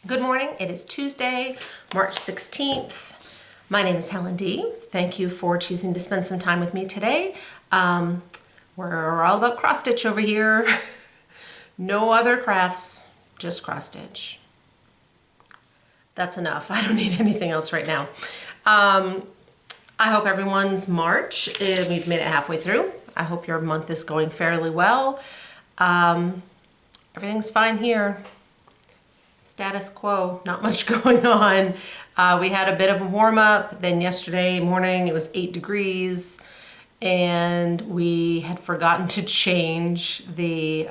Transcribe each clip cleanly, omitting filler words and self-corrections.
Good morning, it is Tuesday, March 16th. My name is Helen D. Thank you for choosing to spend some time with me today. We're all about cross stitch over here. No other crafts, just cross stitch. That's enough, I don't need anything else right now. I hope everyone's March, we've made it halfway through. I hope your month is going fairly well. Everything's fine here. Status quo, not much going on. We had a bit of a warm up, then yesterday morning it was 8 degrees and we had forgotten to change the,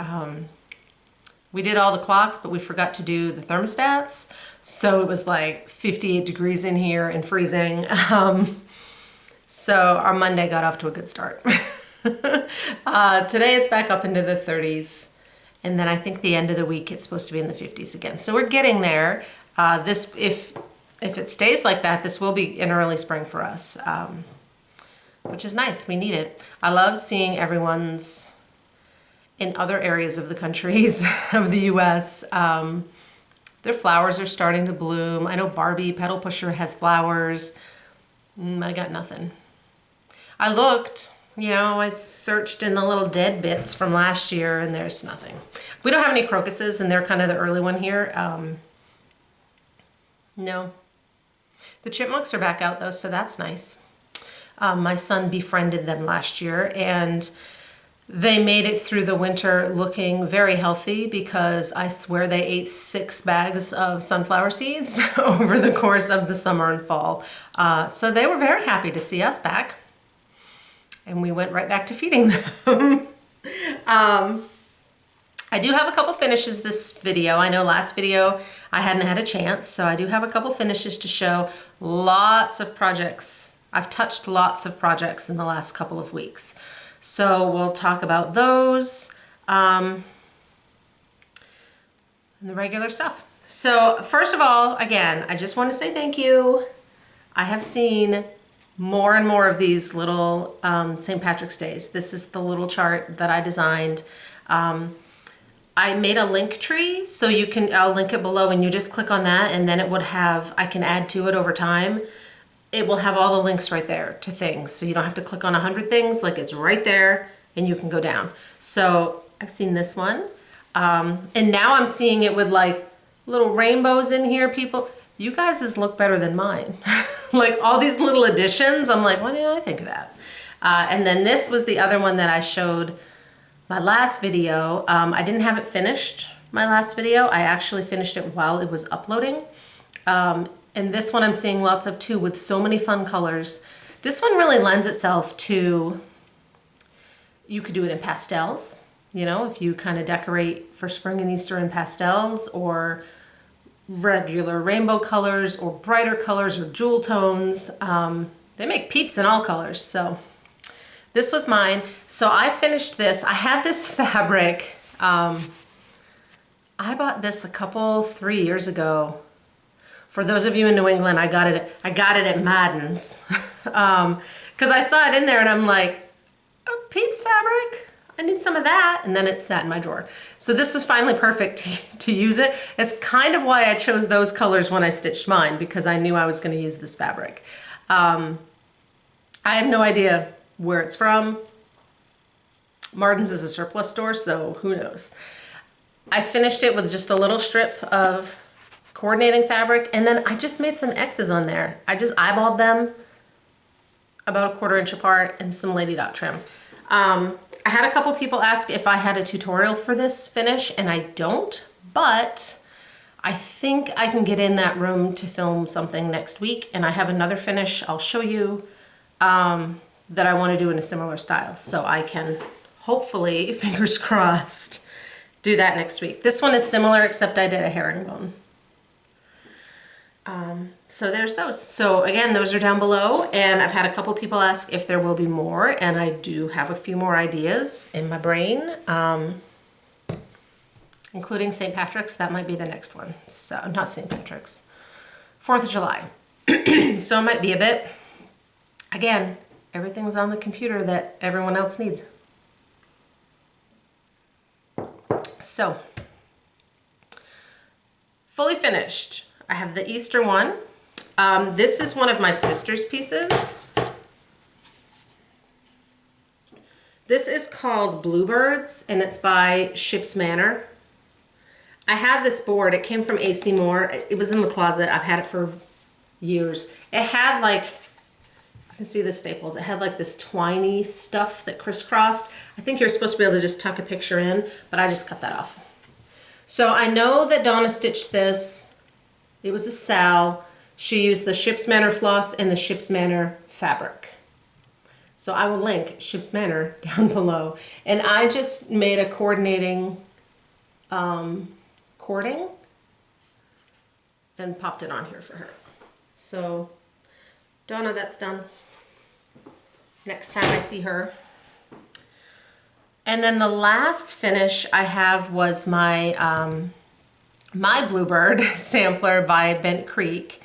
we did all the clocks, but we forgot to do the thermostats. So it was like 58 degrees in here and freezing. So our Monday got off to a good start. Today it's back up into the 30s. And then I think the end of the week it's supposed to be in the 50s again. So we're getting there. If it stays like that, this will be an early spring for us, which is nice. We need it. I love seeing everyone's in other areas of the countries of the U.S. Their flowers are starting to bloom. I know Barbie Pedal Pusher has flowers. I got nothing. I looked. You know, I searched in the little dead bits from last year and there's nothing. We don't have any crocuses and they're kind of the early one here. No. The chipmunks are back out though, so that's nice. My son befriended them last year and they made it through the winter looking very healthy because I swear they ate 6 bags of sunflower seeds over the course of the summer and fall. So they were very happy to see us back. And we went right back to feeding them. I do have a couple finishes this video. I know last video I hadn't had a chance, so I do have a couple finishes to show. Lots of projects. I've touched lots of projects in the last couple of weeks. So we'll talk about those and the regular stuff. So first of all, again, I just want to say thank you. I have seen more and more of these little St. Patrick's Days. This is the little chart that I designed. I made a link tree, so you can, I'll link it below and you just click on that and then it would have, I can add to it over time. It will have all the links right there to things. So you don't have to click on 100 things, like it's right there and you can go down. So I've seen this one. And now I'm seeing it with like little rainbows in here, people. You guys look better than mine. Like all these little additions, I'm like, why didn't I think of that? And then this was the other one that I showed my last video. I didn't have it finished, my last video. I actually finished it while it was uploading. And this one I'm seeing lots of too with so many fun colors. This one really lends itself to, you could do it in pastels, you know, if you kind of decorate for spring and Easter in pastels or regular rainbow colors or brighter colors or jewel tones. They make peeps in all colors. So this was mine. So I finished this. I had this fabric. I bought this 3 years ago. For those of you in New England, I got it at Madden's. Because I saw it in there and I'm like, oh, peeps fabric? I need some of that, and then it sat in my drawer. So this was finally perfect to use it. It's kind of why I chose those colors when I stitched mine, because I knew I was gonna use this fabric. I have no idea where it's from. Martin's is a surplus store, so who knows. I finished it with just a little strip of coordinating fabric, and then I just made some X's on there. I just eyeballed them about 1/4 inch apart and some lady dot trim. I had a couple people ask if I had a tutorial for this finish, and I don't, but I think I can get in that room to film something next week, and I have another finish I'll show you that I want to do in a similar style. So I can hopefully, fingers crossed, do that next week. This one is similar, except I did a herringbone. So there's those. So again, those are down below, and I've had a couple people ask if there will be more, and I do have a few more ideas in my brain, including St. Patrick's. That might be the next one. So not St. Patrick's, 4th of July. So it might be a bit. Again, everything's on the computer that everyone else needs. So fully finished. I have the Easter one. This is one of my sister's pieces. This is called Bluebirds, and it's by Ship's Manor. I had this board. It came from AC Moore. It was in the closet. I've had it for years. It had like, you can see the staples. It had like this twiny stuff that crisscrossed. I think you're supposed to be able to just tuck a picture in, but I just cut that off. So I know that Donna stitched this. It was a Sal. She used the Ship's Manor floss and the Ship's Manor fabric. So I will link Ship's Manor down below. And I just made a coordinating cording and popped it on here for her. So Donna, that's done. Next time I see her. And then the last finish I have was my my Bluebird sampler by Bent Creek.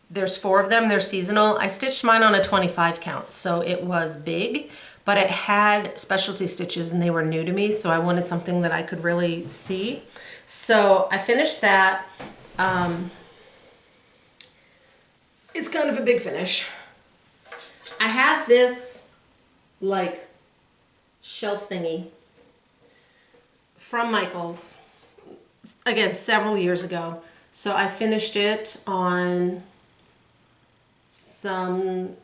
There's 4 of them, they're seasonal. I stitched mine on a 25 count, so it was big, but it had specialty stitches and they were new to me, so I wanted something that I could really see. So I finished that. It's kind of a big finish. I had this like shelf thingy from Michaels, again, several years ago. So I finished it on some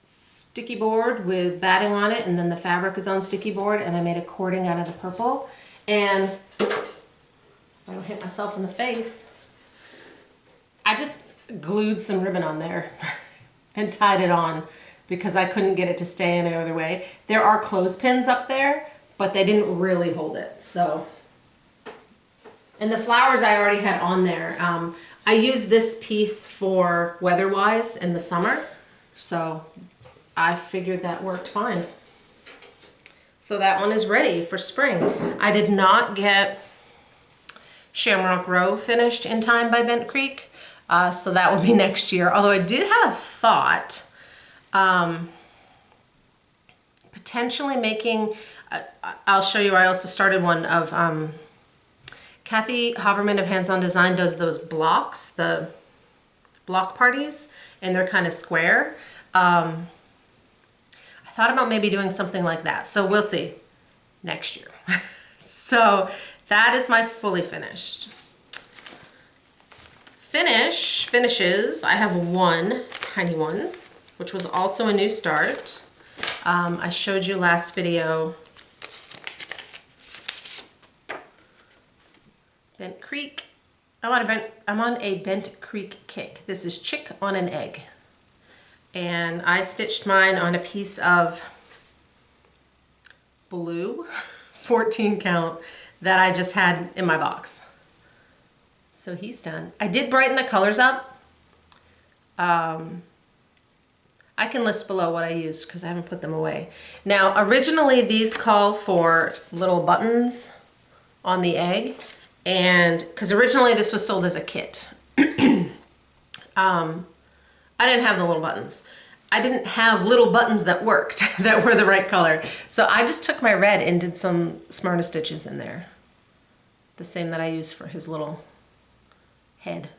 sticky board with batting on it, and then the fabric is on sticky board, and I made a cording out of the purple. And if I don't hit myself in the face, I just glued some ribbon on there and tied it on because I couldn't get it to stay any other way. There are clothespins up there, but they didn't really hold it. So, and the flowers I already had on there. I used this piece for weather-wise in the summer, so I figured that worked fine. So that one is ready for spring. I did not get Shamrock Row finished in time by Bent Creek, so that will be next year. Although I did have a thought, potentially making, I'll show you, I also started one of, Kathy Haberman of Hands On Design does those blocks, the block parties, and they're kind of square. I thought about maybe doing something like that, so we'll see next year. So that is my fully finished. Finishes, I have one tiny one, which was also a new start. I showed you last video. Bent Creek. I'm on a Bent Creek kick. This is Chick on an Egg. And I stitched mine on a piece of blue 14 count that I just had in my box. So he's done. I did brighten the colors up. I can list below what I used because I haven't put them away. Now, originally these call for little buttons on the egg. And because originally this was sold as a kit. I didn't have the little buttons. I didn't have little buttons that worked, that were the right color. So I just took my red and did some Smyrna stitches in there. The same that I used for his little head.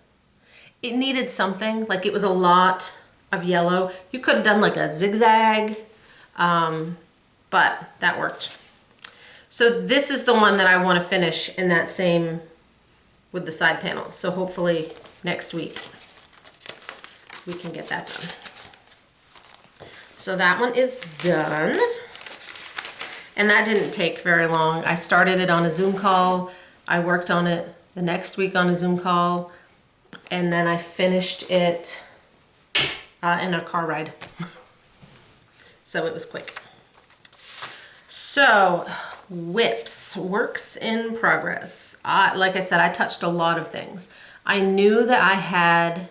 It needed something, like it was a lot of yellow. You could have done like a zigzag, but that worked. So this is the one that I want to finish in that same, with the side panels. So hopefully next week we can get that done. So that one is done. And that didn't take very long. I started it on a Zoom call. I worked on it the next week on a Zoom call. And then I finished it in a car ride. So it was quick. So, whips, works in progress. Like I said, I touched a lot of things. I knew that I had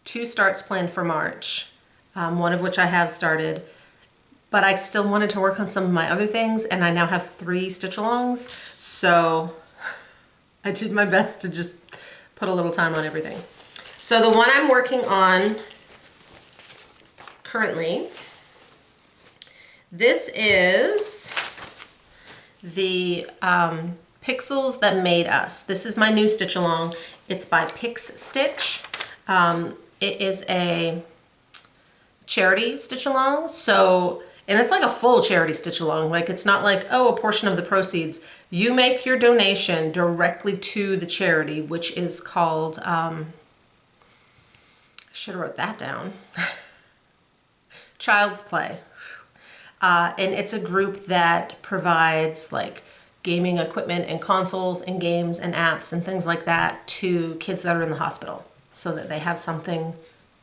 2 starts planned for March, one of which I have started, but I still wanted to work on some of my other things, and I now have 3 stitch-alongs, so I did my best to just put a little time on everything. So the one I'm working on currently, this is the Pixels That Made Us. This is my new stitch along. It's by Pickstitch. It is a charity stitch along. So, and it's like a full charity stitch along. Like it's not like, oh, a portion of the proceeds. You make your donation directly to the charity, which is called, I should have wrote that down. Child's Play. And it's a group that provides like gaming equipment and consoles and games and apps and things like that to kids that are in the hospital so that they have something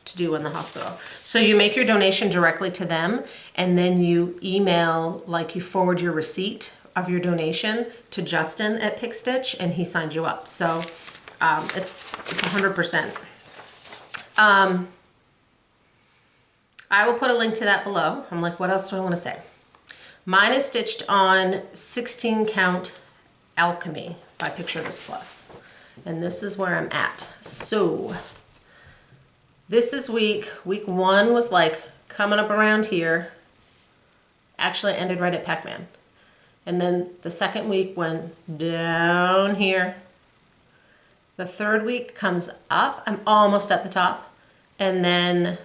to do in the hospital. So you make your donation directly to them and then you email, like you forward your receipt of your donation to Justin at Pickstitch and he signs you up. So it's 100%. I will put a link to that below. I'm like, what else do I want to say? Mine is stitched on 16 count Alchemy by Picture This Plus. And this is where I'm at. So this is week 1 was like coming up around here. Actually ended right at Pac-Man. And then the second week went down here. The third week comes up. I'm almost at the top. And then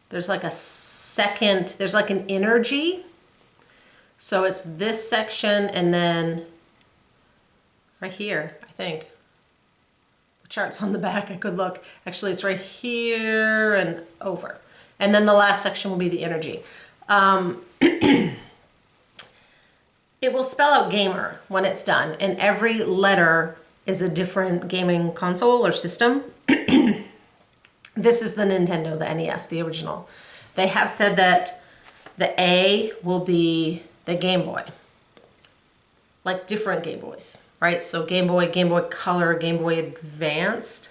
there's like a second, there's like an energy. So it's this section and then right here, I think. The chart's on the back, I could look. Actually, it's right here and over. And then the last section will be the energy. It will spell out gamer when it's done, and every letter is a different gaming console or system. This is the Nintendo, the NES, the original. They have said that the A will be the Game Boy. Like different Game Boys, right? So Game Boy, Game Boy Color, Game Boy Advanced.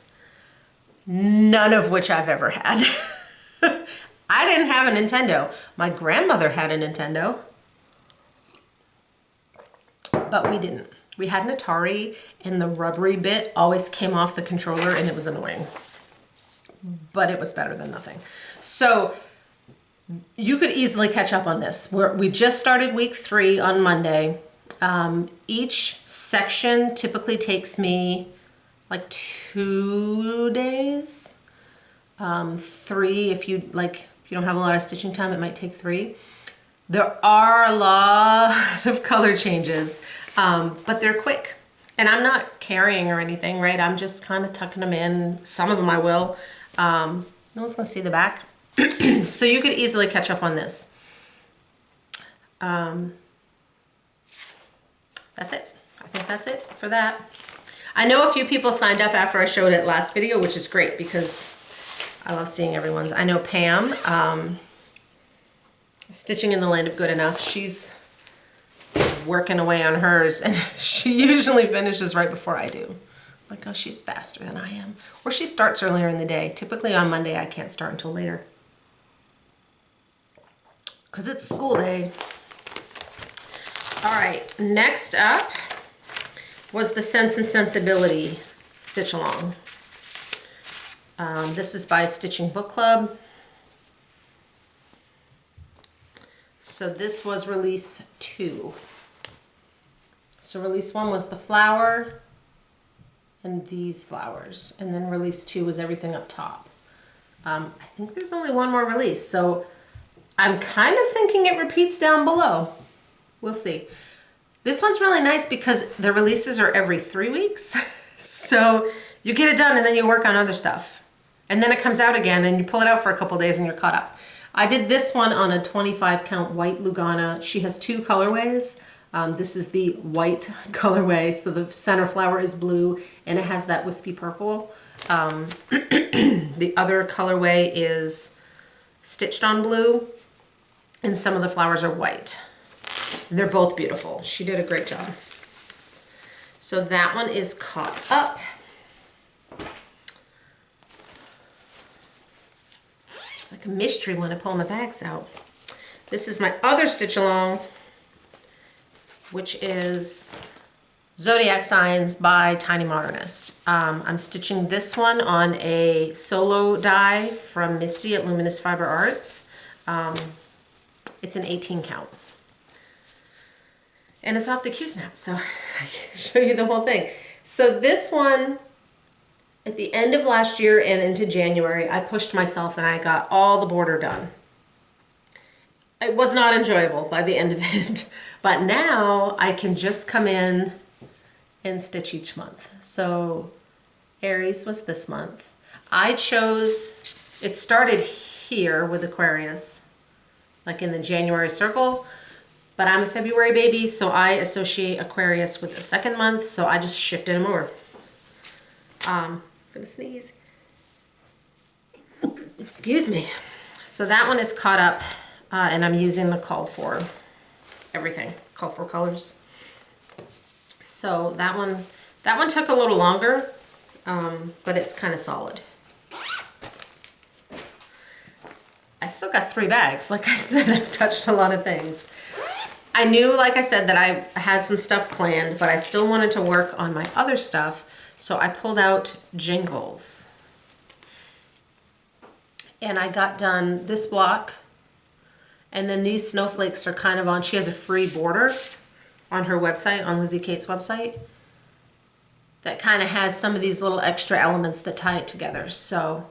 None of which I've ever had. I didn't have a Nintendo. My grandmother had a Nintendo. But we didn't. We had an Atari and the rubbery bit always came off the controller and it was annoying. But it was better than nothing. So you could easily catch up on this. We just started week 3 on Monday. Each section typically takes me like 2 days. 3 if you don't have a lot of stitching time, it might take 3. There are a lot of color changes, but they're quick. And I'm not carrying or anything, right? I'm just kind of tucking them in. Some of them I will. No one's gonna see the back. So you could easily catch up on this. That's it. I think that's it for that. I know a few people signed up after I showed it last video, which is great because I love seeing everyone's. I know Pam, Stitching in the Land of Good Enough, she's working away on hers and she usually finishes right before I do. Like, oh, she's faster than I am. Or she starts earlier in the day. Typically on Monday, I can't start until later. Because it's school day. All right, next up was the Sense and Sensibility Stitch Along. This is by Stitching Book Club. So this was release 2. So release 1 was the flower and these flowers. And then release 2 was everything up top. I think there's only one more release. So I'm kind of thinking it repeats down below. We'll see. This one's really nice because the releases are every 3 weeks. So you get it done and then you work on other stuff. And then it comes out again and you pull it out for a couple days and you're caught up. I did this one on a 25 count white Lugana. She has 2 colorways. This is the white colorway, so the center flower is blue and it has that wispy purple. The other colorway is stitched on blue and some of the flowers are white. They're both beautiful. She did a great job. So that one is caught up. It's like a mystery when I pull my bags out. This is my other stitch along, which is Zodiac Signs by Tiny Modernist. I'm stitching this one on a solo die from Misty at Luminous Fiber Arts. It's an 18 count. And it's off the Q-snap, so I can show you the whole thing. So this one, at the end of last year and into January, I pushed myself and I got all the border done. It was not enjoyable by the end of it, but now I can just come in and stitch each month. So Aries was this month. I chose, it started here with Aquarius, like in the January circle, but I'm a February baby, so I associate Aquarius with the second month, so I just shifted them over. I'm gonna sneeze. Excuse me. So that one is caught up, and I'm using the called for everything, called for colors. So that one took a little longer, but it's kind of solid. I still got 3 bags. Like I said, I've touched a lot of things. I knew, like I said, that I had some stuff planned, but I still wanted to work on my other stuff. So I pulled out jingles. And I got done this block. And then these snowflakes are kind of on, she has a free border on her website, on Lizzie Kate's website, that kind of has some of these little extra elements that tie it together. So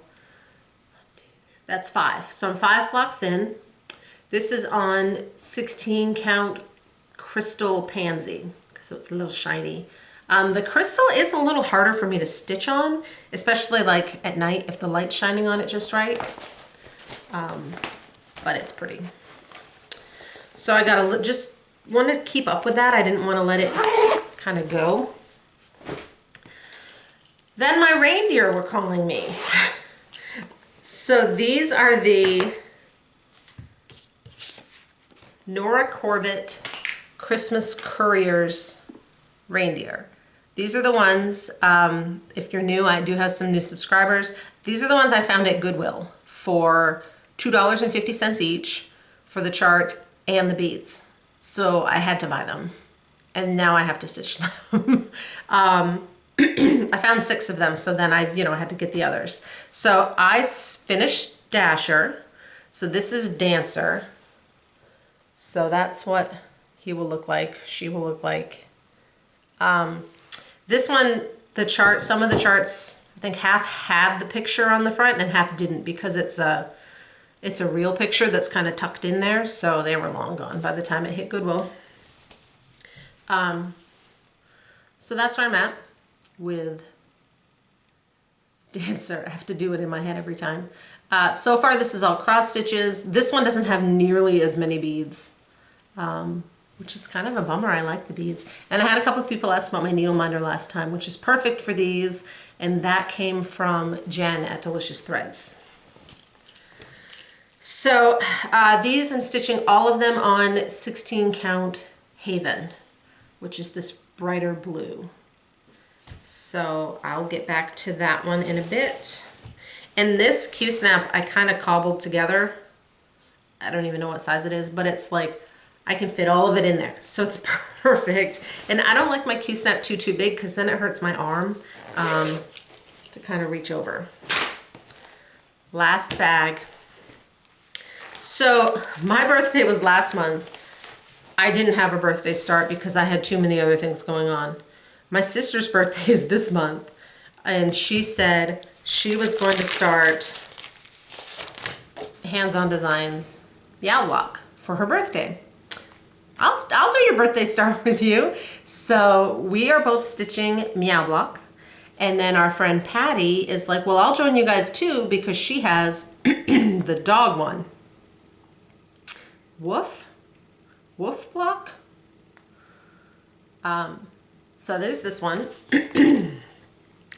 that's 5. So I'm 5 blocks in. This is on 16 count crystal pansy, so it's a little shiny. The crystal is a little harder for me to stitch on, especially like at night if the light's shining on it just right. But it's pretty. So I gotta just want to keep up with that. I didn't want to let it kind of go. Then my reindeer were calling me. So these are the Nora Corbett Christmas Couriers reindeer. These are the ones, if you're new, I do have some new subscribers. These are the ones I found at Goodwill for $2.50 each for the chart and the beads. So I had to buy them. And now I have to stitch them. I found 6 of them, so then I had to get the others. So I finished Dasher. So this is Dancer. So that's what he will look like, she will look like. This one, the chart, some of the charts, I think half had the picture on the front and half didn't, because it's a real picture that's kind of tucked in there, so they were long gone by the time it hit Goodwill. So that's where I'm at with Dancer. I have to do it in my head every time. So far this is all cross stitches. This one doesn't have nearly as many beads, which is kind of a bummer. I like the beads. And I had a couple of people ask about my needle minder last time, which is perfect for these, and that came from Jen at Delicious Threads. So these I'm stitching all of them on 16 count Haven, which is this brighter blue. So I'll get back to that one in a bit. And this Q-snap I kind of cobbled together. I don't even know what size it is, but it's like I can fit all of it in there. So it's perfect. And I don't like my Q-snap too big, because then it hurts my arm to kind of reach over. Last bag. So my birthday was last month. I didn't have a birthday start because I had too many other things going on. My sister's birthday is this month, and she said she was going to start Hands-On Designs meowblock for her birthday. I'll do your birthday start with you. So we are both stitching meowblock, and then our friend Patty is like, well, I'll join you guys too, because she has the dog one. Woof block. So there's this one.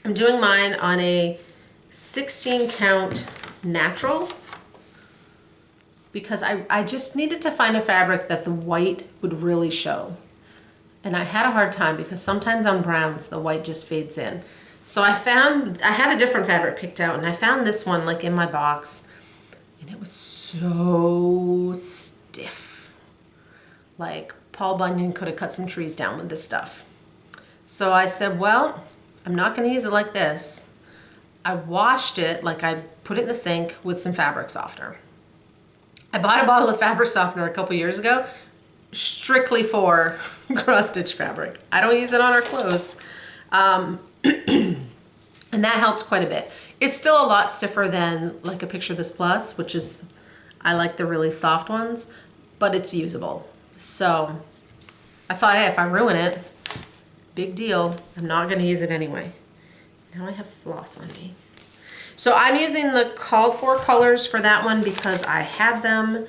I'm doing mine on a 16 count natural, because I just needed to find a fabric that the white would really show. And I had a hard time, because sometimes on browns the white just fades in. So I had a different fabric picked out, and I found this one like in my box, and it was so stiff. Like Paul Bunyan could have cut some trees down with this stuff. So I said, well, I'm not going to use it like this. I washed it, like I put it in the sink with some fabric softener. I bought a bottle of fabric softener a couple years ago. strictly for cross stitch fabric. I don't use it on our clothes. And that helped quite a bit. It's still a lot stiffer than like a Picture This Plus, which is, I like the really soft ones, but it's usable. So I thought, hey, if I ruin it, big deal. I'm not gonna use it anyway. Now I have floss on me. So I'm using the called for colors for that one because I had them,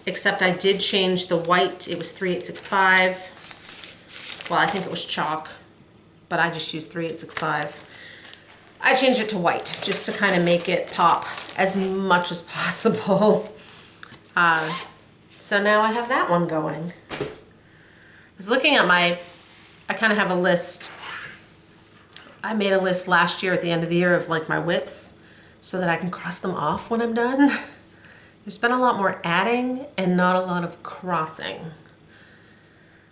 except I did change the white. It was 3865. Well, I think it was chalk, but I just used 3865. I changed it to white just to kind of make it pop as much as possible. So now I have that one going. I was looking at I kind of have a list. I made a list last year at the end of the year of like my whips so that I can cross them off when I'm done. There's been a lot more adding and not a lot of crossing.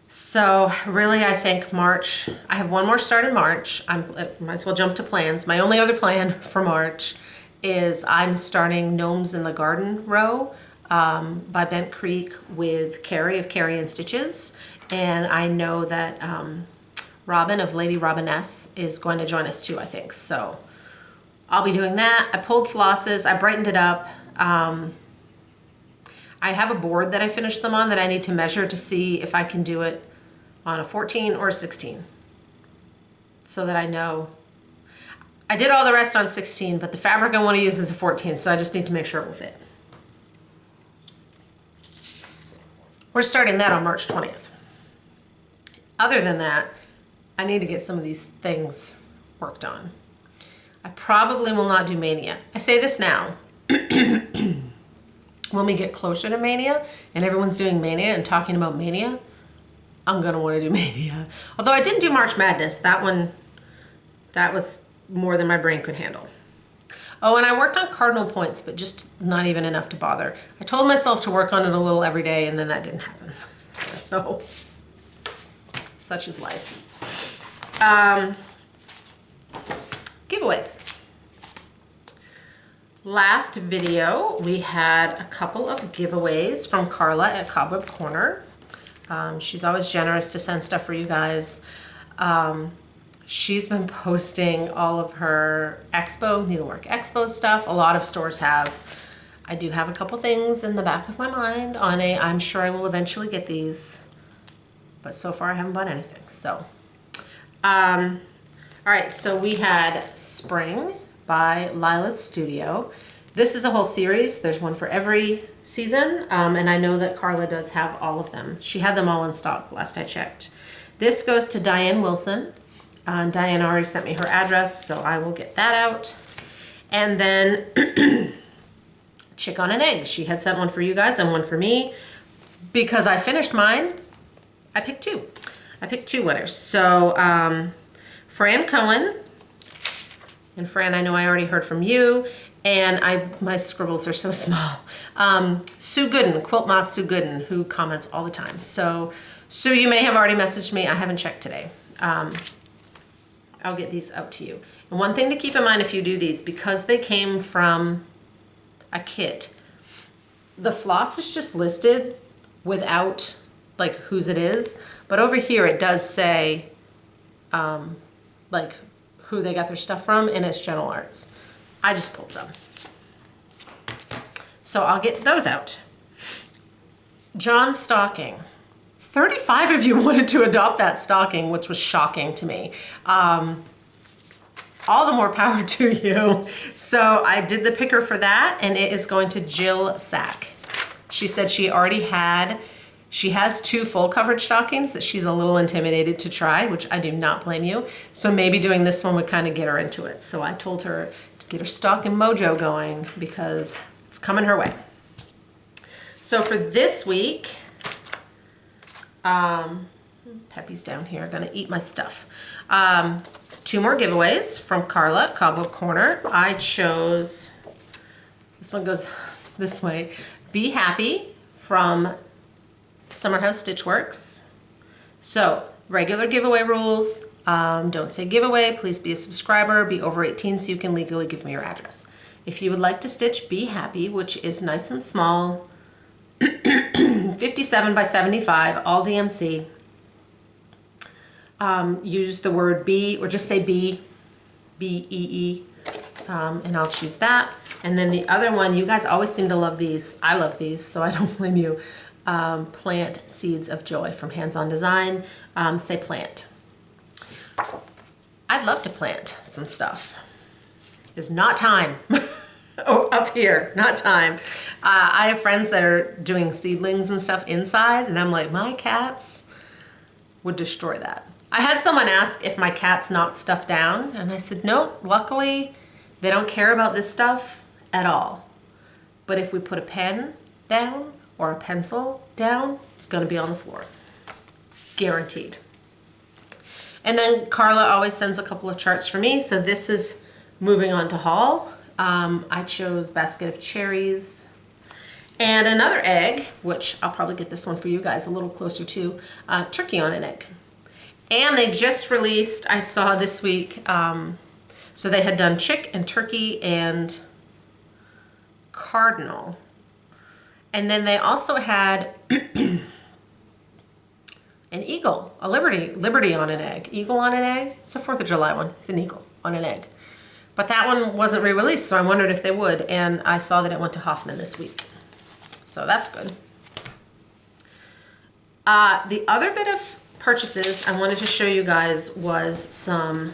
So really I think March, I have one more start in March. I might as well jump to plans. My only other plan for March is I'm starting Gnomes in the Garden row by Bent Creek with Carrie of Carrie and Stitches. And I know that Robin of Lady Robiness is going to join us too, I think. So I'll be doing that. I pulled flosses, I brightened it up. I have a board that I finished them on that I need to measure to see if I can do it on a 14 or a 16. So that I know. I did all the rest on 16, but the fabric I want to use is a 14, so I just need to make sure it will fit. We're starting that on March 20th. Other than that, I need to get some of these things worked on. I probably will not do Mania. I say this now. When we get closer to Mania and everyone's doing Mania and talking about Mania, I'm gonna want to do Mania. Although I didn't do March Madness. That one, that was more than my brain could handle. Oh, and I worked on cardinal points, but just not even enough to bother. I told myself to work on it a little every day, and then that didn't happen. So, such is life. Giveaways. Last video, we had a couple of giveaways from Carla at Cobweb Corner. She's always generous to send stuff for you guys. She's been posting all of her expo, needlework expo stuff. A lot of stores have. I do have a couple things in the back of my mind on I'm sure I will eventually get these, but so far I haven't bought anything, so. All right, so we had Spring by Lila's Studio. This is a whole series. There's one for every season, and I know that Carla does have all of them. She had them all in stock last I checked. This goes to Diane Wilson. Diane already sent me her address, so I will get that out. And then Chick on an Egg. She had sent one for you guys and one for me. Because I finished mine, I picked two. I picked two winners. So Fran Cohen, and Fran, I know I already heard from you, and my scribbles are so small. Sue Gooden, Quilt Moth Sue Gooden, who comments all the time. So Sue, you may have already messaged me. I haven't checked today. I'll get these out to you. And one thing to keep in mind if you do these, because they came from a kit, the floss is just listed without like whose it is, but over here it does say like who they got their stuff from, and it's Gentle Arts. I just pulled some. So I'll get those out. John's stocking. 35 of you wanted to adopt that stocking, which was shocking to me. All the more power to you. So I did the picker for that, and it is going to Jill Sack. She said she has 2 full coverage stockings that she's a little intimidated to try, which I do not blame you. So maybe doing this one would kind of get her into it. So I told her to get her stocking mojo going because it's coming her way. So for this week, Peppy's down here, gonna eat my stuff. 2 more giveaways from Carla, Cobweb Corner. I chose, this one goes this way, Be Happy from Summer House Stitchworks. So, regular giveaway rules. Don't say giveaway, please be a subscriber, be over 18 so you can legally give me your address. If you would like to stitch Be Happy, which is nice and small, 57 by 75, all DMC. Use the word B, or just say B, B-E-E, and I'll choose that. And then the other one, you guys always seem to love these. I love these, so I don't blame you. Plant Seeds of Joy from Hands On Design. Say plant. I'd love to plant some stuff. It's not time. Oh, up here, not time. I have friends that are doing seedlings and stuff inside, and I'm like, my cats would destroy that. I had someone ask if my cats knocked stuff down, and I said, no, luckily they don't care about this stuff at all. But if we put a pen down or a pencil down, it's gonna be on the floor. Guaranteed. And then Carla always sends a couple of charts for me, so this is moving on to haul. I chose basket of cherries and another egg, which I'll probably get this one for you guys a little closer to, turkey on an egg. And they just released, I saw this week, so they had done chick and turkey and cardinal. And then they also had an eagle, a liberty on an egg. Eagle on an egg, it's a 4th of July one, it's an eagle on an egg. But that one wasn't re-released, so I wondered if they would, and I saw that it went to Hoffman this week. So that's good. The other bit of purchases I wanted to show you guys was some,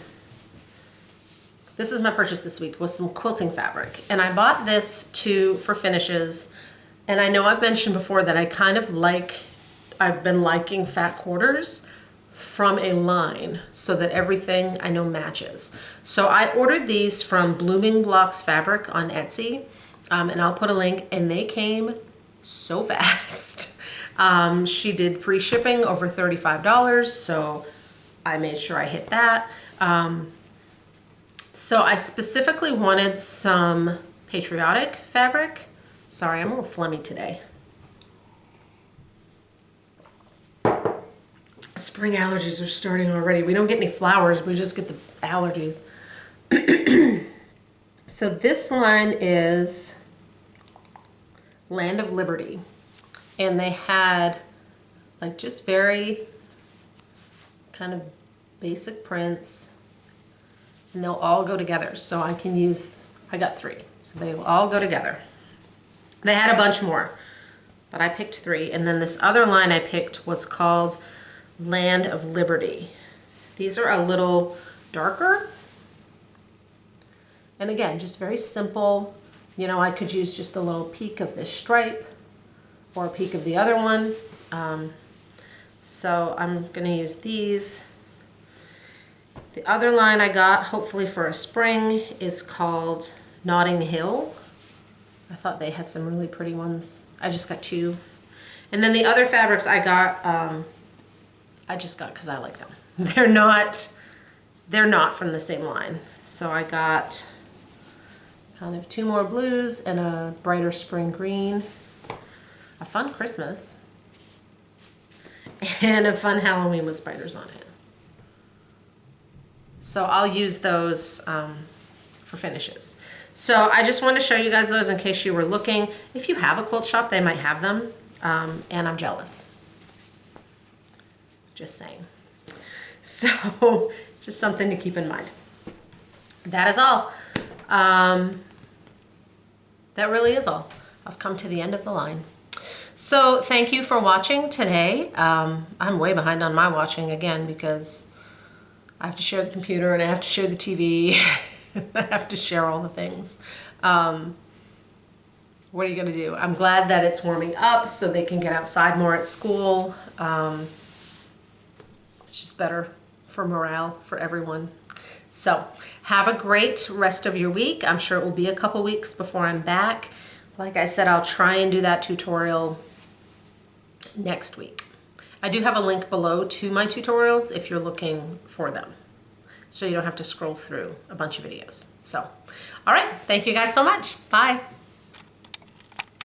this is my purchase this week, was some quilting fabric. And I bought this for finishes, and I know I've mentioned before that I kind of I've been liking fat quarters from a line so that everything I know matches. So I ordered these from Blooming Blocks Fabric on Etsy, and I'll put a link, and they came so fast. She did free shipping over $35, so I made sure I hit that. So I specifically wanted some patriotic fabric. Sorry, I'm a little phlegmy today. Spring allergies are starting already. We don't get any flowers, we just get the allergies. So this line is Land of Liberty. And they had like just very kind of basic prints, and they'll all go together. So I got 3, so they will all go together. They had a bunch more, but I picked 3. And then this other line I picked was called Land of Liberty. These are a little darker. And again, just very simple. You know, I could use just a little peak of this stripe or a peak of the other one. So I'm gonna use these. The other line I got, hopefully for a spring, is called Notting Hill. I thought they had some really pretty ones. I just got 2. And then the other fabrics I got, I just got because I like them. They're not from the same line. So I got kind of 2 more blues and a brighter spring green, a fun Christmas, and a fun Halloween with spiders on it. So I'll use those for finishes. So I just want to show you guys those in case you were looking. If you have a quilt shop, they might have them, and I'm jealous. Just saying. So just something to keep in mind. That is all. That really is all. I've come to the end of the line. So thank you for watching today. I'm way behind on my watching again because I have to share the computer and I have to share the TV. I have to share all the things. What are you gonna do? I'm glad that it's warming up so they can get outside more at school. It's just better for morale for everyone. So have a great rest of your week. I'm sure it will be a couple weeks before I'm back. Like I said, I'll try and do that tutorial next week. I do have a link below to my tutorials if you're looking for them, so you don't have to scroll through a bunch of videos. So, all right, thank you guys so much. Bye.